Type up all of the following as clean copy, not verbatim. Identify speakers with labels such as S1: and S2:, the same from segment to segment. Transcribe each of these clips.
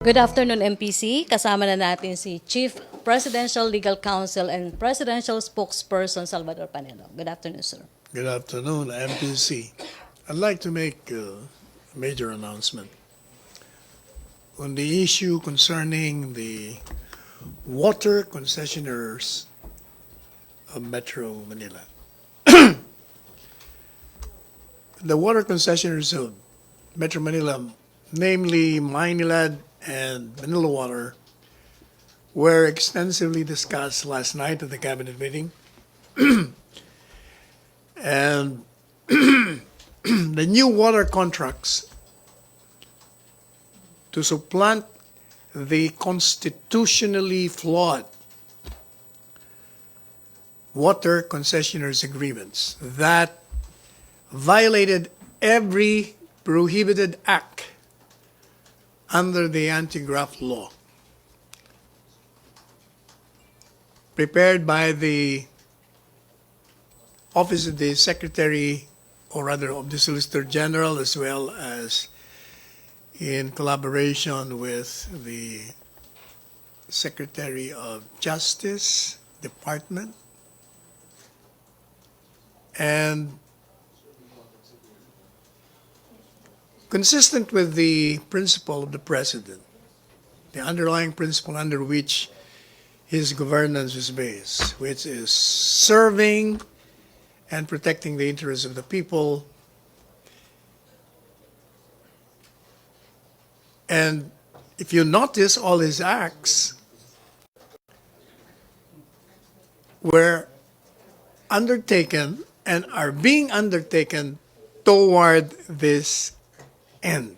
S1: Good afternoon, MPC. Kasama na natin si Chief Presidential Legal Counsel and Presidential Spokesperson Salvador Panelo. Good afternoon, sir.
S2: Good afternoon, MPC. I'd like to make a major announcement on the issue concerning the water concessionaires of Metro Manila. The water concessionaires of Metro Manila, namely Maynilad and Manila Water, were extensively discussed last night at the cabinet meeting. And the new water contracts to supplant the constitutionally flawed water concessionaires agreements that violated every prohibited act under the anti-graft law prepared by the Office of the Secretary, or rather of the Solicitor General, as well as in collaboration with the Secretary of Justice Department, and consistent with the principle of the President, the underlying principle under which his governance is based, which is serving and protecting the interests of the people. And if you notice, all his acts were undertaken and are being undertaken toward this end.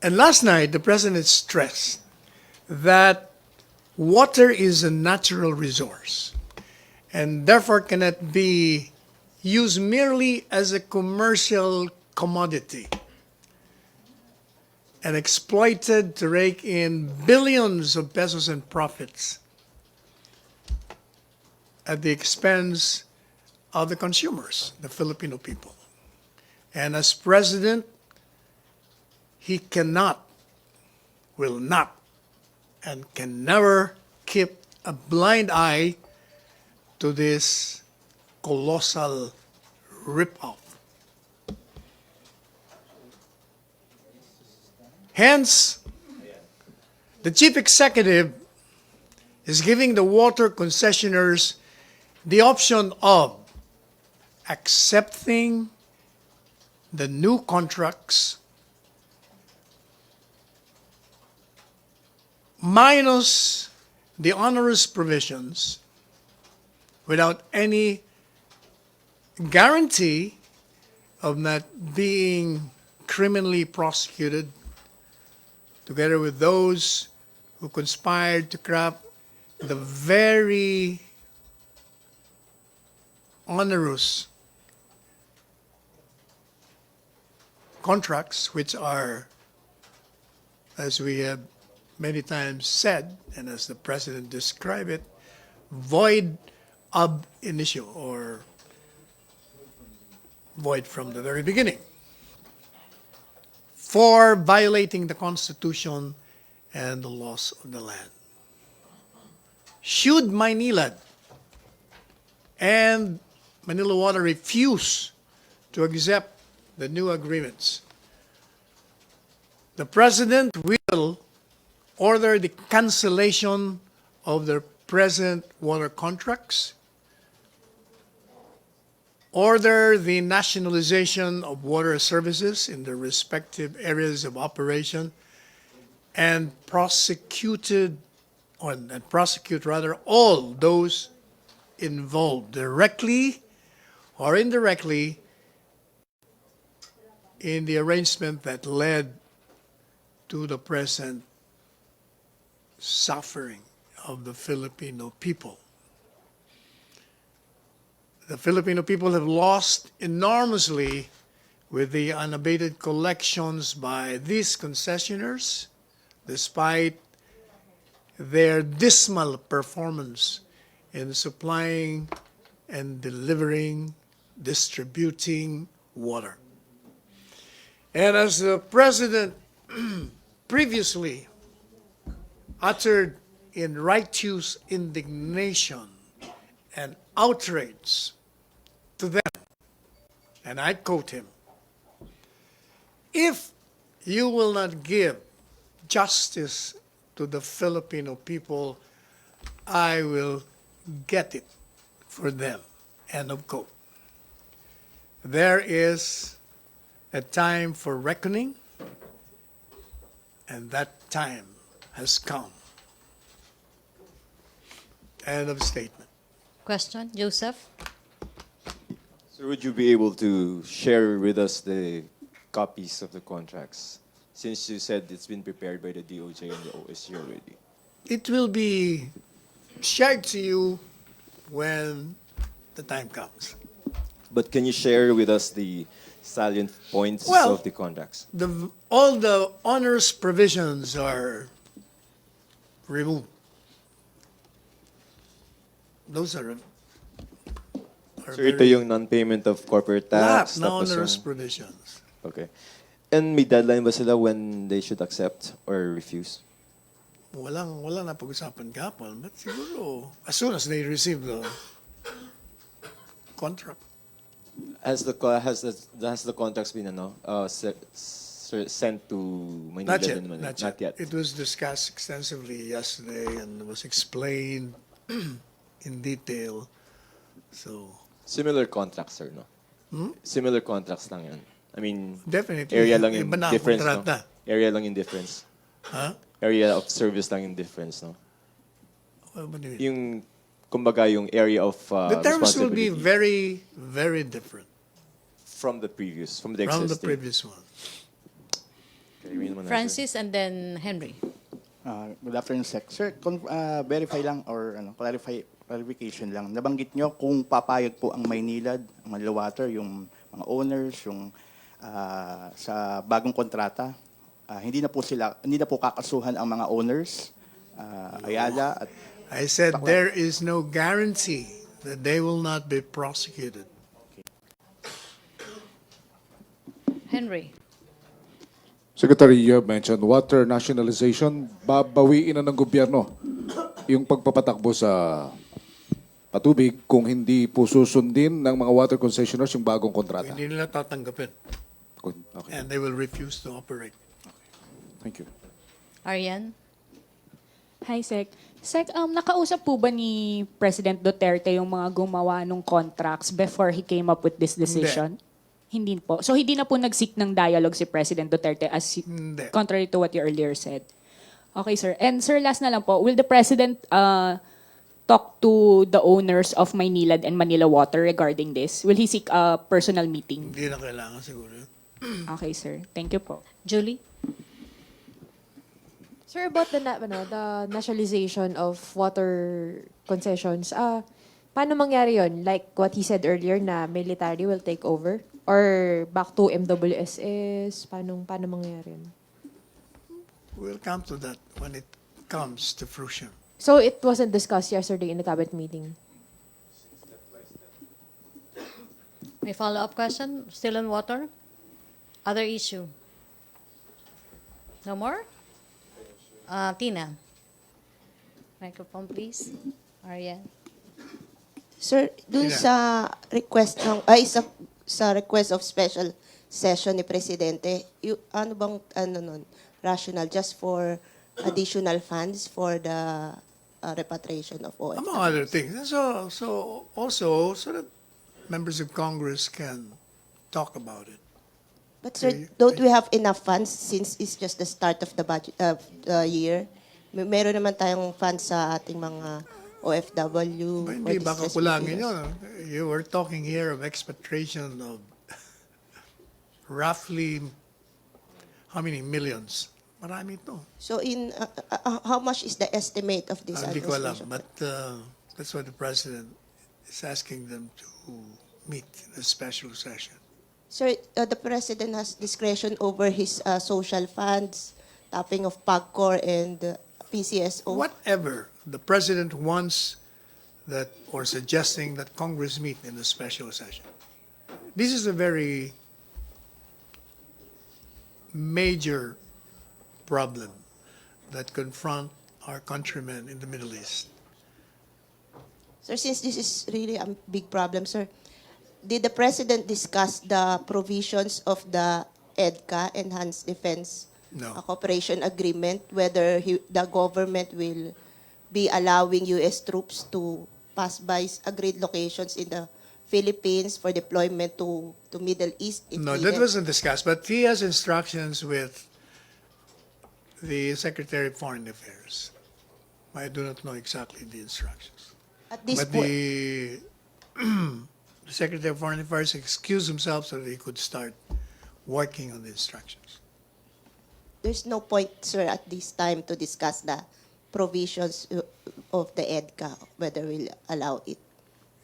S2: And last night, the President stressed that water is a natural resource and therefore cannot be used merely as a commercial commodity and exploited to rake in billions of pesos in profits at the expense of the consumers, the Filipino people. And as President, he cannot, will not, and can never keep a blind eye to this colossal rip-off. Hence, the Chief Executive is giving the water concessionaires the option of accepting the new contracts minus the onerous provisions without any guarantee of not being criminally prosecuted together with those who conspired to craft the very onerous contracts, which are, as we have many times said, and as the President described it, void ab initio, or void from the very beginning, for violating the Constitution and the laws of the land. Should Maynilad and Manila Water refuse to accept the new agreements, the President will order the cancellation of their present water contracts, order the nationalization of water services in their respective areas of operation, and prosecute all those involved directly or indirectly in the arrangement that led to the present suffering of the Filipino people. The Filipino people have lost enormously with the unabated collections by these concessionaires, despite their dismal performance in supplying and delivering, distributing water. And as the President previously uttered in righteous indignation and outrage to them, and I quote him, "If you will not give justice to the Filipino people, I will get it for them." End of quote. There is a time for reckoning, and that time has come. End of statement.
S1: Question, Joseph?
S3: So would you be able to share with us the copies of the contracts? Since you said it's been prepared by the DOJ and the OSC already.
S2: It will be shared to you when the time comes.
S3: But can you share with us the salient points
S2: Well-
S3: of the contracts?
S2: All the onerous provisions are removed. Those are
S3: So ito yung non-payment of corporate
S2: lahat
S3: tax.
S2: na
S3: tapos
S2: onerous
S3: yung-
S2: provisions.
S3: Okay. And may deadline ba sila when they should accept or refuse?
S2: Walang na pag-usapan kahapon, but siguro as soon as they receive the contract.
S3: Has the contracts been sent to Manila?
S2: Not yet,
S3: and Manila?
S2: not yet. It was discussed extensively yesterday and was explained in detail. So
S3: Similar contracts, sir, no? Similar contracts lang yan. I mean,
S2: definitely,
S3: area lang yung
S2: iba na ang
S3: difference, no?
S2: kontrata.
S3: Area lang yung difference.
S2: Huh?
S3: Area of service lang yung difference, no?
S2: What do you mean?
S3: Yung, kumbaga, yung area of
S2: The terms will be
S3: responsibility
S2: very, very different
S3: from the
S2: from the
S3: existing.
S2: previous one.
S3: Okay, yun naman, sir.
S1: Francis and then Henry.
S4: Good afternoon, Sec. Sir, verify lang or clarification lang. Nabanggit nyo kung papayag po ang Maynilad, ang Manila Water, yung mga owners, yung sa bagong kontrata, hindi na po kakasuhan ang mga owners, Ayala at
S2: I said there is no guarantee that they will not be prosecuted.
S1: Henry.
S5: Secretary, you have mentioned water nationalization. Babawiin na ng gobyerno yung pagpapatakbo sa patubig kung hindi po susundin ng mga water concessioners yung bagong kontrata.
S2: Hindi nila tatanggapin
S5: Okay.
S2: and they will refuse to operate.
S5: Thank you.
S1: Ariane.
S6: Hi, Sec. Sec, nakausap po ba ni President Duterte yung mga gumawa ng contracts before he came up with this decision? Hindi po. So, hindi na po nag-seek ng dialogue si President Duterte
S2: Hindi.
S6: contrary to what you earlier said. Okay, sir. And sir, last na lang po, will the President talk to the owners of Maynilad and Manila Water regarding this? Will he seek a personal meeting?
S2: Hindi na kailangan siguro.
S6: Okay, sir. Thank you po.
S1: Julie.
S7: Sir, about the nationalization of water concessions, paano mangyari yon? Like what he said earlier na military will take over? Or back to MWSS? Paano mangyari yun?
S2: We'll come to that when it comes to fruition.
S7: So it wasn't discussed yesterday in the cabinet meeting?
S1: May follow-up question? Still on water? Other issue? No more? Tina. Microphone, please. Ariane.
S8: Sir, dun
S2: Yeah.
S8: sa request sa request of special session ni Presidente, ano bang nun, rational just for additional funds for the repatriation of OFW?
S2: Among other things. So also so that members of Congress can talk about it.
S8: But sir, don't we have enough funds since it's just the start of the budget year? Meron naman tayong funds sa ating mga OFW.
S2: But
S8: for
S2: hindi,
S8: this
S2: baka
S8: rescue
S2: kulangin
S8: bills.
S2: yun. You were talking here of expatriation of roughly how many millions? Marami ito.
S8: So how much is the estimate of this
S2: Hindi ko alam.
S8: administration?
S2: But that's what the President is asking them to meet in a special session.
S8: Sir, the President has discretion over his social funds, tapping of PAGCOR and PCSO.
S2: Whatever the President wants that or suggesting that Congress meet in a special session. This is a very major problem that confront our countrymen in the Middle East.
S8: Sir, since this is really a big problem, sir, did the President discuss the provisions of the EDCA, Enhanced Defense
S2: No.
S8: Cooperation Agreement, whether the government will be allowing U.S. troops to pass by agreed locations in the Philippines for deployment to Middle East if
S2: No,
S8: needed?
S2: that wasn't discussed, but he has instructions with the Secretary of Foreign Affairs. I do not know exactly the instructions.
S8: At this
S2: But
S8: point,
S2: the Secretary of Foreign Affairs excused himself so that he could start working on the instructions.
S8: there's no point, sir, at this time to discuss the provisions of the EDCA, whether we'll allow it.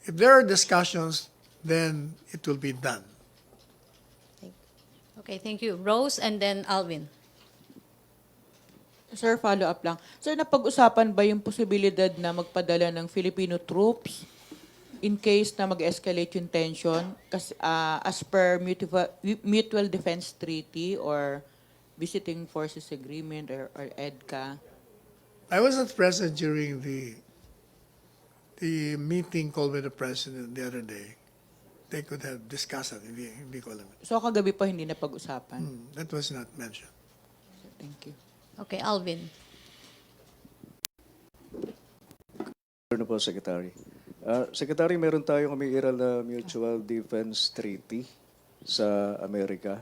S2: If there are discussions, then it will be done.
S1: Okay, thank you. Rose and then Alvin.
S9: Sir, follow-up lang. Sir, napag-usapan ba yung posibilidad na magpadala ng Filipino troops in case na mag-escalate yung tension as per Mutual Defense Treaty or Visiting Forces Agreement or EDCA?
S2: I wasn't present during the meeting called by the President the other day. They could have discussed it, hindi ko alam.
S9: So kagabi pa hindi napag-usapan?
S2: That was not mentioned.
S9: Thank you.
S1: Okay, Alvin.
S10: Ano po, Secretary? Secretary, meron tayong umiiral na Mutual Defense Treaty sa Amerika.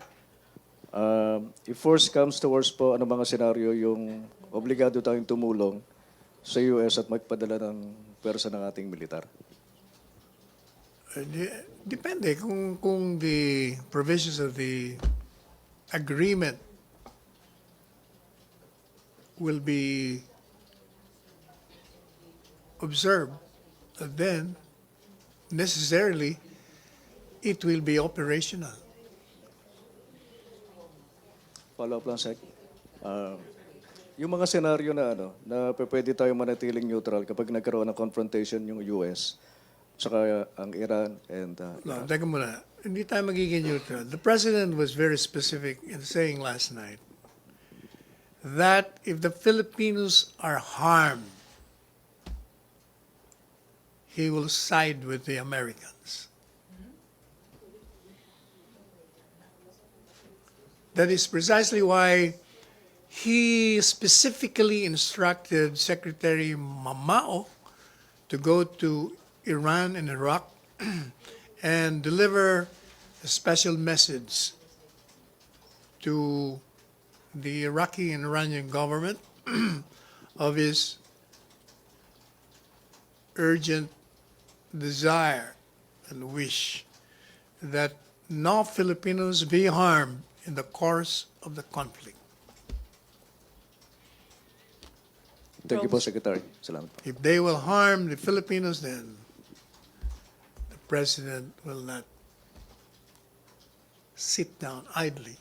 S10: If worse comes to worse po, ano mga senaryo yung obligado tayong tumulong sa US at magpadala ng pwersa ng ating militar?
S2: Depende kung the provisions of the agreement will be observed, then necessarily it will be operational.
S10: Follow-up lang, Sec. Yung mga senaryo na na pwede tayong manatiling neutral kapag nagkaroon ng confrontation yung US, saka ang Iran and
S2: No,
S10: Iraq.
S2: teka muna. Hindi tayo magiging neutral. The President was very specific in saying last night that if the Filipinos are harmed, he will side with the Americans. That is precisely why he specifically instructed Secretary Mamao to go to Iran and Iraq and deliver a special message to the Iraqi and Iranian government of his urgent desire and wish that no Filipinos be harmed in the course of the conflict.
S10: Thank you po, Secretary. Salamat po.
S2: If they will harm the Filipinos, then the President will not sit down idly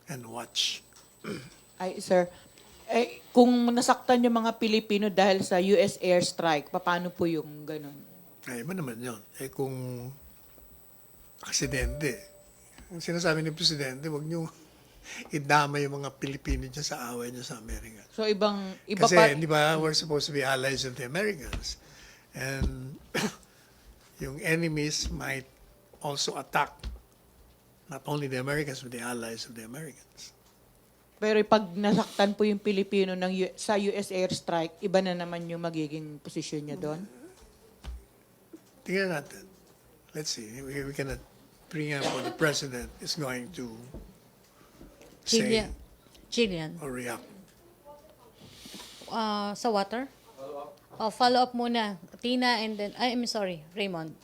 S2: and watch.
S9: Ay, sir, kung nasaktan yung mga Pilipino dahil sa US airstrike, paano po yung ganun?
S2: Ay, iba naman yun. Kung aksidente, ang sinasabi ni Presidente, huwag niyo idama yung mga Pilipino dyan sa away niya sa Amerika.
S9: So iba
S2: Kasi,
S9: pa,
S2: di ba, we're supposed to be allies of the Americans. And yung enemies might also attack not only the Americans, but the allies of the Americans.
S9: pero pag nasaktan po yung Pilipino sa US airstrike, iba na naman yung magiging posisyon niya doon?
S2: Tingnan natin. Let's see. We cannot preempt what the President is going to say
S1: Jillian.
S2: or react.
S1: Sa water? Follow-up muna. Tina and then, I'm sorry, Raymond.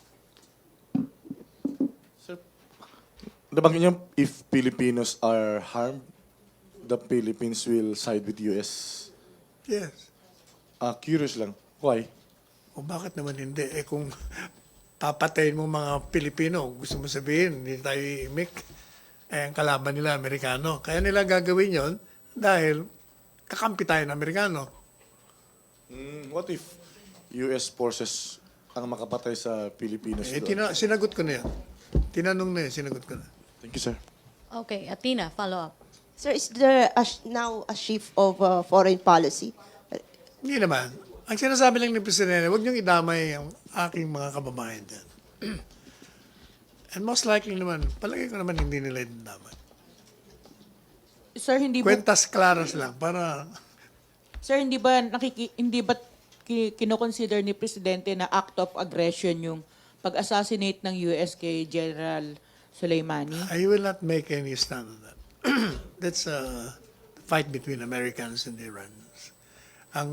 S11: Nabanggit niyo, if Filipinos are harmed, the Philippines will side with US.
S2: Yes.
S11: Curious lang. Why?
S2: O bakit naman hindi? Kung papatayin mo mga Pilipino, gusto mo sabihin, hindi tayo iimik. Ang kalaban nila, Amerikano. Kaya nila gagawin yon dahil kakampi tayo ng Amerikano.
S11: What if US forces ang makapatay sa Pilipinas doon?
S2: Sinagot ko na yan. Tinanong na yan, sinagot ko na.
S11: Thank you, sir.
S1: Okay, Tina, follow-up.
S8: Sir, is there now a shift of foreign policy?
S2: Hindi naman. Ang sinasabi lang ni Presidente, huwag niyong idamay ang aking mga kababayan dyan. And most likely naman, palagay ko naman hindi nila idamay.
S9: Sir, hindi ba
S2: Kwentas claras lang para
S9: Sir, hindi ba kino-consider ni Presidente na act of aggression yung pag-assassinate ng US kay General Soleimani?
S2: I will not make any stand on that. That's a fight between Americans and Iranians. Ang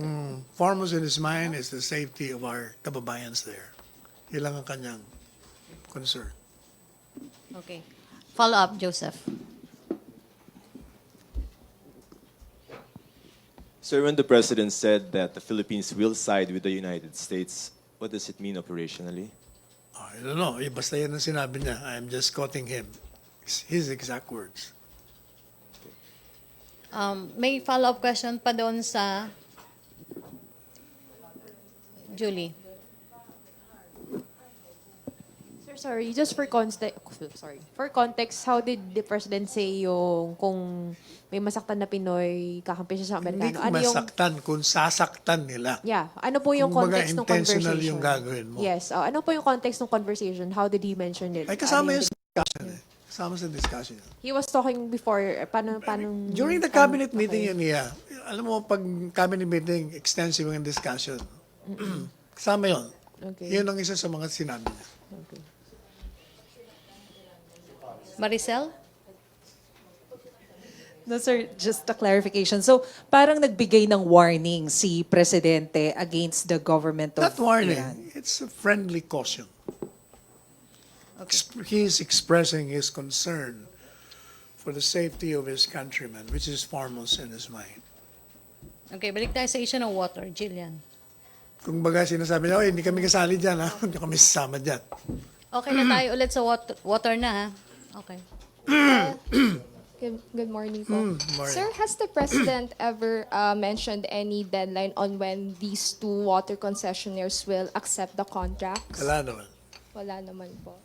S2: foremost in his mind is the safety of our kababayans there. Yun lang ang kanyang concern.
S1: Okay. Follow up, Joseph.
S3: Sir, when the President said that the Philippines will side with the United States, what does it mean operationally?
S2: I don't know. Basta yan ang sinabi niya. I'm just quoting him. His exact words.
S1: May follow-up question pa doon sa Julie.
S7: Sir, sorry, just for context, how did the President say yung kung may masaktan na Pinoy, kakampi siya sa
S2: Hindi
S7: Amerikano?
S2: ko
S7: Ano yung,
S2: masaktan kung sasaktan nila.
S7: yeah, ano po yung
S2: Kumbaga,
S7: context ng
S2: intentional
S7: conversation?
S2: yung gagawin mo.
S7: Yes, ano po yung context ng conversation? How did he mention it?
S2: Ay, kasama
S7: Ano
S2: yung discussion eh. Kasama sa discussion.
S7: He was talking before, paano
S2: During the cabinet meeting yun, yeah. Alam mo, pag cabinet meeting, extensive yung discussion. Kasama yun.
S7: Okay.
S2: Yun ang isa sa mga sinabi niya.
S7: Okay.
S1: Maricel?
S12: No, sir, just a clarification. So, parang nagbigay ng warning si Presidente against the government of
S2: Not warning.
S12: Iran.
S2: It's a friendly caution. He's expressing his concern for the safety of his countrymen, which is foremost in his mind.
S1: Okay, balik tayo sa issue ng water. Jillian.
S2: Kung baga sinasabi niya, hindi kami kasali dyan, ha? Hindi kami sasama dyan.
S1: Okay na tayo ulit sa water na, ha? Okay.
S13: Good morning po.
S2: Morning.
S13: Sir, has the President ever mentioned any deadline on when these two water concessionaires will accept the contracts?
S2: Wala naman.
S13: Wala naman po.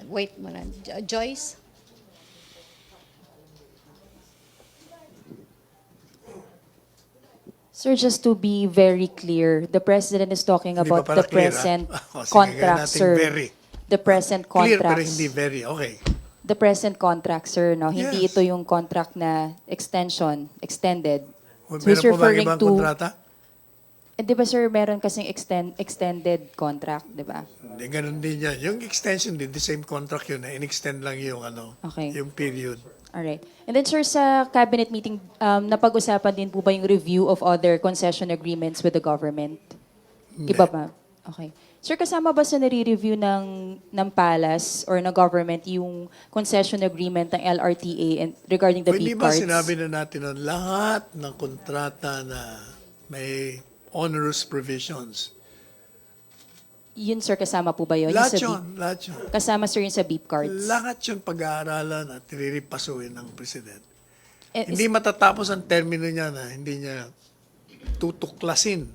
S1: Wait muna. Joyce?
S14: Sir, just to be very clear, the President is talking
S2: Hindi pa
S14: about
S2: pala
S14: the
S2: clear,
S14: present
S2: O, sige,
S14: contract,
S2: gawin nating
S14: sir.
S2: very.
S14: The present
S2: Clear pero
S14: contracts.
S2: hindi very. Okay.
S14: The present contract, sir, no? Hindi
S2: Yes.
S14: ito yung contract na extended. So
S2: Meron
S14: he's
S2: po ba
S14: referring
S2: ibang
S14: to,
S2: kontrata?
S14: di ba sir, meron kasing extended contract, di ba?
S2: Hindi, ganun din yan. Yung extension din, the same contract yun. In-extend lang yung,
S14: Okay.
S2: yung period.
S14: Alright. And then sir, sa cabinet meeting, napag-usapan din po ba yung review of other concession agreements with the government? Iba ba? Okay. Sir, kasama ba sa nare-review ng Palace or ng government yung concession agreement ng LRTA and regarding the
S2: Hindi
S14: beef
S2: ba
S14: cards?
S2: sinabi na natin na lahat ng kontrata na may onerous provisions?
S14: Yun sir, kasama po ba yun? Yung
S2: Lahat
S14: sa
S2: yun,
S14: beef-
S2: lahat yun.
S14: Kasama sir yung sa beef cards?
S2: Lahat yun pag-aaralan at riripasuin ng Presidente.
S14: Eh,
S2: Hindi matatapos ang termino niya na hindi niya tutuklasin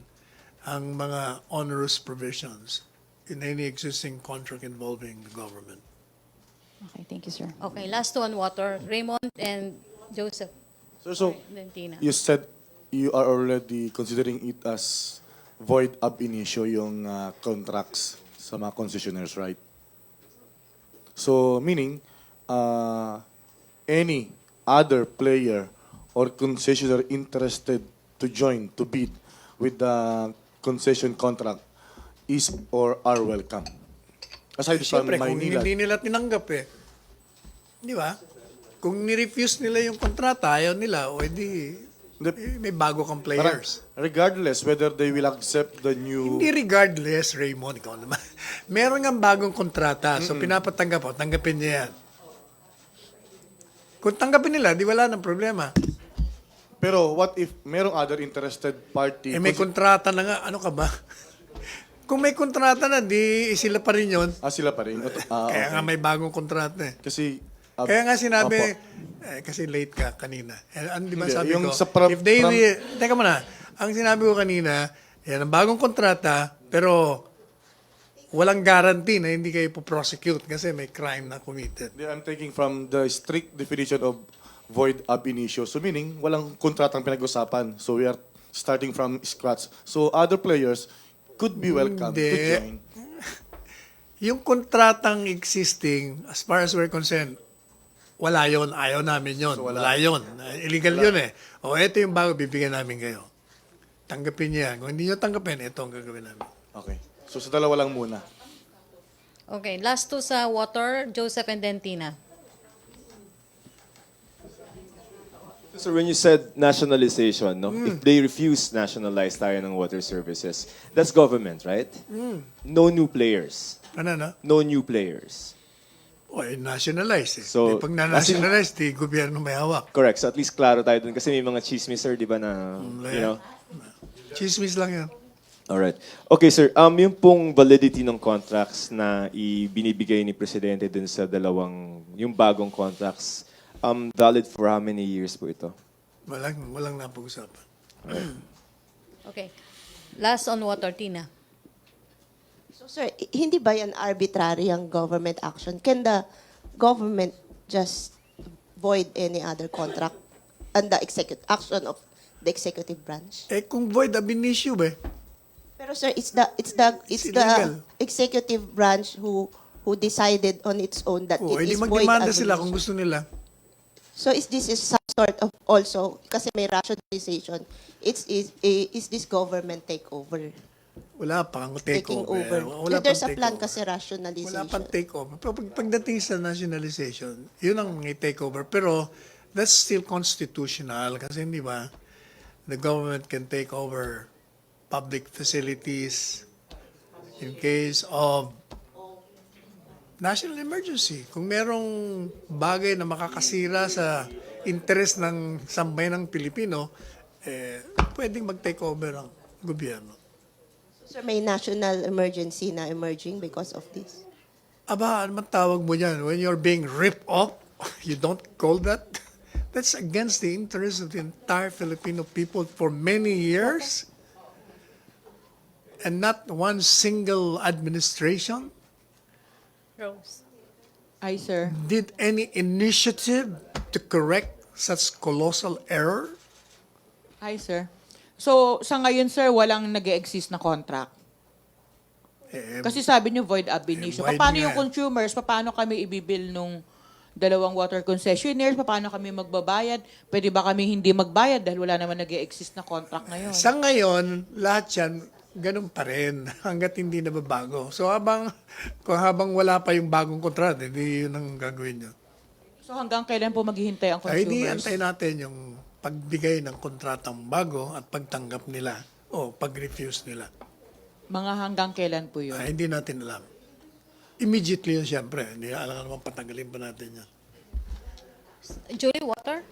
S2: ang mga onerous provisions in any existing contract involving the government.
S14: Okay, thank you sir.
S1: Okay, last one, water. Raymond and Joseph.
S11: So
S1: Then Tina.
S11: you said you are already considering it as void ab initio yung contracts sa mga concessionaires, right? So meaning, any other player or concessionaire interested to join, to bid with the concession contract is or are welcome. Aside from
S2: Siyempre, kung
S11: Maynila.
S2: hindi nila tinanggap di ba? Kung ni-refuse nila yung kontrata, ayaw nila, o edi may bago kang players.
S11: Regardless whether they will accept the new...
S2: Hindi regardless, Raymond, ikaw naman. Meron nga bagong kontrata, so pinapatanggap o, tanggapin niya yan. Kung tanggapin nila, di wala nang problema.
S11: Pero what if merong other interested party?
S2: May kontrata na nga, ano ka ba? Kung may kontrata na, di sila pa rin yun.
S11: Sila pa rin.
S2: Kaya nga may bagong kontrata eh.
S11: Kasi...
S2: Kaya nga sinabi,
S11: Opo.
S2: kasi late ka kanina. Di ba
S11: Hindi,
S2: sabi
S11: yung
S2: ko,
S11: sa
S2: if they will, teka muna, ang sinabi ko kanina, yan ang bagong kontrata, pero walang guarantee na hindi kayo po-prosecute kasi may crime na committed.
S11: I'm taking from the strict definition of void ab initio. So meaning, walang kontratang pinag-usapan. So we are starting from scratch. So other players could be welcome to
S2: Hindi.
S11: join.
S2: Yung kontratang existing, as far as we're concerned, wala yon, ayaw namin yon,
S11: So,
S2: wala
S11: wala.
S2: yon. Illegal yun eh. O eto yung bago, bibigyan namin kayo. Tanggapin niyo yan. Kung hindi niyo tanggapin, ito ang gagawin namin.
S11: Okay. So sa dalawa lang muna.
S1: Okay, last two sa water, Joseph and then Tina.
S3: So when you said nationalization, no? If they refuse nationalize tayo ng water services, that's government, right? No new players.
S2: Ano na?
S3: No new players.
S2: O, nationalize eh.
S3: So,
S2: Pag na-nationalize, di gobyerno may hawak.
S3: Correct. So at least klaro tayo dun kasi may mga chismis, sir, di ba na, you know?
S2: Chismis lang yan.
S3: Alright. Okay, sir. Yung pong validity ng contracts na ibinibigay ni Presidente dun sa yung bagong contracts, valid for how many years po ito?
S2: Walang napag-usapan.
S1: Okay. Last on water, Tina.
S8: So, sir, hindi ba yan arbitrary ang government action? Can the government just void any other contract and the action of the executive branch?
S2: Eh, kung void ab initio ba?
S8: Pero sir, it's the
S2: illegal.
S8: executive branch who decided on its own that
S2: O,
S8: it
S2: hindi
S8: is void
S2: magdemanda
S8: ab
S2: sila
S8: initio.
S2: kung gusto nila.
S8: So this is some sort of also, kasi may rationalization, is this government takeover?
S2: Wala pang
S8: Taking
S2: takeover.
S8: over.
S2: Wala
S8: There's
S2: pang
S8: a plan
S2: takeover.
S8: kasi rationalization.
S2: Wala pang takeover. Pero pagdating sa nationalization, yun ang may takeover. Pero that's still constitutional kasi hindi ba, the government can take over public facilities in case of national emergency. Kung merong bagay na makakasira sa interest ng sambayan ng Pilipino, pwedeng mag-take over ang gobyerno.
S8: So may national emergency na emerging because of this.
S2: Aba, ano man tawag mo yan? When you're being ripped off, you don't call that? That's against the interest of the entire Filipino people for many years. And not one single administration
S1: Rose.
S9: Ay, sir.
S2: did any initiative to correct such colossal error.
S9: Ay, sir. So, sa ngayon, sir, walang nag-exist na contract. Kasi sabi niyo void ab initio.
S2: void
S9: Paano
S2: nga.
S9: yung consumers? Paano kami ibibil nung dalawang water concessionaires? Paano kami magbabayad? Pwede ba kami hindi magbayad dahil wala naman nag-exist na contract ngayon?
S2: Sa ngayon, lahat yan, ganun pa rin hanggat hindi nababago. So habang wala pa yung bagong kontrata, hindi yun ang gagawin nyo.
S9: So hanggang kailan po maghihintay ang
S2: Ay, di
S9: consumers?
S2: antay natin yung pagbigay ng kontratang bago at pagtanggap nila o pag-refuse nila.
S9: Mga hanggang kailan po yun?
S2: Ay, hindi natin alam. Immediately yun, siyempre. Hindi alam naman patagalin pa natin yan.
S1: Julie, water?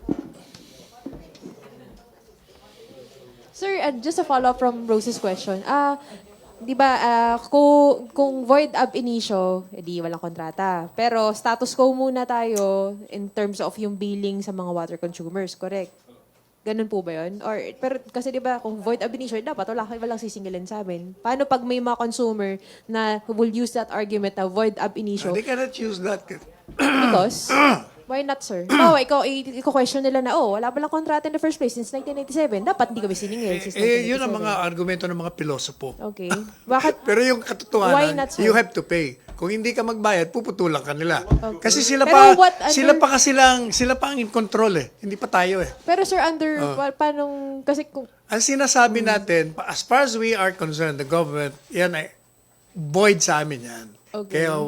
S7: Sir, just a follow-up from Rose's question. Di ba, kung void ab initio, edi walang kontrata. Pero status quo muna tayo in terms of yung billing sa mga water consumers, correct? Ganun po ba yun? Pero kasi di ba, kung void ab initio, dapat walang sisingilin sa amin. Paano pag may mga consumer na will use that argument na void ab initio?
S2: They cannot use that.
S7: Because, why not, sir? Iko-question nila na, wala palang kontrata in the first place since 1997. Dapat hindi kami siningil since 1997.
S2: Yun ang mga argumento ng mga pilosopo.
S7: Okay. Bakit?
S2: Pero yung
S7: Why
S2: katotohanan,
S7: not, sir?
S2: you have to pay. Kung hindi ka magbayad, puputulan ka nila. Kasi sila
S7: Pero
S2: sila pa ang in control eh. Hindi pa tayo eh.
S7: Pero sir, paanong, kasi kung,
S2: Ang sinasabi natin, as far as we are concerned, the government, yan ay void sa amin yan.
S7: Okay.
S2: Kaya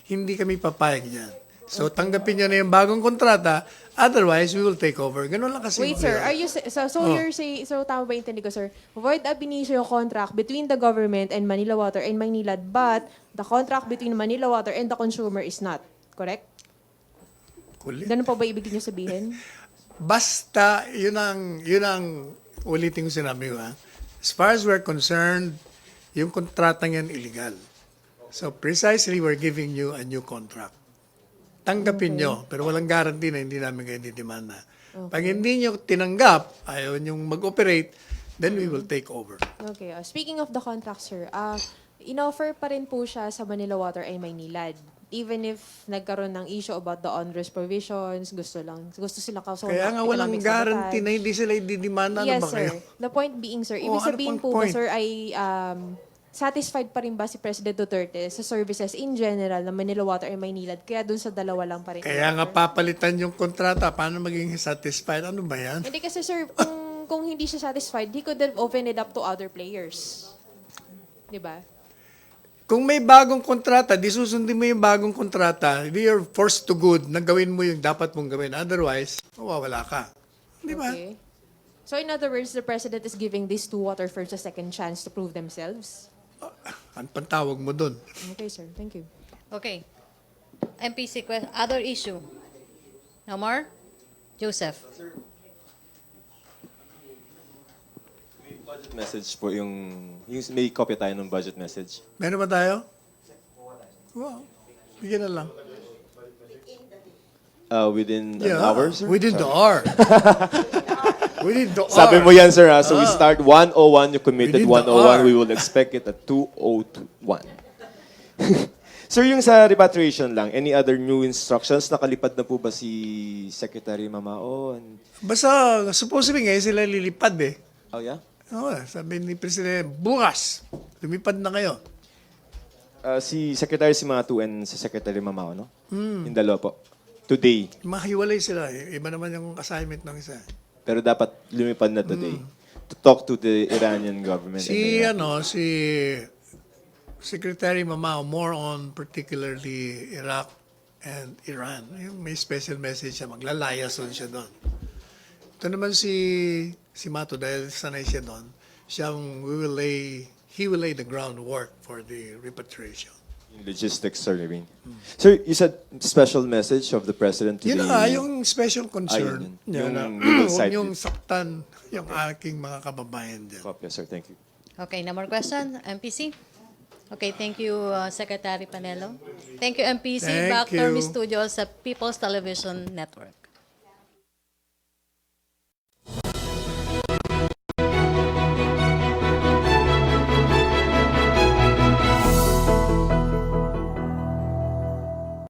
S2: hindi kami papayag yan. So tanggapin nyo na yung bagong kontrata, otherwise we will take over. Ganun lang kasi.
S7: wait sir, are you, you're saying, so tama ba intindi ko sir, void ab initio yung contract between the government and Manila Water and Maynilad, but the contract between Manila Water and the consumer is not, correct?
S2: Kulit.
S7: Ganun po ba ibig niyo sabihin?
S2: Basta, yun ang ulitin ko sinabi ko. As far as we're concerned, yung kontratang yan illegal. So precisely, we're giving you a new contract. Tanggapin nyo, pero walang guarantee na hindi namin kayo didemanda. Pag hindi nyo tinanggap, ayaw nyo mag-operate, then we will take over.
S7: Okay. Speaking of the contract, sir, in-offer pa rin po siya sa Manila Water ay Maynilad. even if nagkaroon ng issue about the onerous provisions, gusto sila kaso
S2: Kaya nga walang guarantee na hindi sila ididimanda.
S7: Yes,
S2: Ano ba
S7: sir.
S2: kayo?
S7: The point being, sir, ibig
S2: ano
S7: sabihin
S2: pang
S7: po ba,
S2: point?
S7: sir, ay satisfied pa rin ba si President Duterte sa services in general na Manila Water ay Maynilad? Kaya dun sa dalawa lang pa rin.
S2: Kaya nga papalitan yung kontrata. Paano maging satisfied? Ano ba yan?
S7: Hindi kasi, sir, kung hindi siya satisfied, he could have opened it up to other players. Di ba?
S2: Kung may bagong kontrata, di susundin mo yung bagong kontrata, you're forced to good na gawin mo yung dapat mong gawin. Otherwise, mawawala ka. Di ba?
S7: Okay. So in other words, the President is giving these two water firms a second chance to prove themselves?
S2: Ang pantawag mo dun.
S7: Okay, sir. Thank you.
S1: Okay. MPC, other issue. No more? Joseph.
S3: Budget message po yung may copy tayo ng budget message.
S2: Meron ba tayo? Wow. Bigyan na lang.
S3: Within an hour, sir?
S2: Within the hour. Within the hour.
S3: Sabi mo yan, sir. So we start 1:01. You committed
S2: Within the
S3: 1:01.
S2: hour.
S3: We will expect it at 2:01. Sir, yung sa repatriation lang, any other new instructions? Nakalipad na po ba si Secretary Mamao?
S2: Basta, supposedly ngayon sila lilipad eh.
S3: Oh, yeah?
S2: Oo, sabi ni President, bukas, lumipad na kayo.
S3: Si Secretary Simatu and si Secretary Mamao, no? Yung dalawa po. Today.
S2: Mahiwalay sila eh. Iba naman yung assignment ng isa.
S3: Pero dapat lumipad na today. To talk to the Iranian government.
S2: Si,
S3: and the-
S2: si Secretary Mamao, more on particularly Iraq and Iran. Yung may special message siya, maglalayason siya doon. Ito naman si Mato, dahil sanay siya doon, he will lay the groundwork for the repatriation.
S3: Yung logistics, sir, I mean. Sir, you said special message of the President to
S2: Yun
S3: the...
S2: na nga, yung special concern.
S3: Ayun,
S2: Yan na.
S3: yung legal
S2: Huwag
S3: side
S2: niyong
S3: bit.
S2: saktan yung aking mga kababayan dyan.
S3: Copy, sir. Thank you.
S1: Okay, no more question? MPC? Okay, thank you, Secretary Panelo. Thank you, MPC.
S2: Thank
S1: Back to
S2: you.
S1: Miss Studio sa People's Television Network.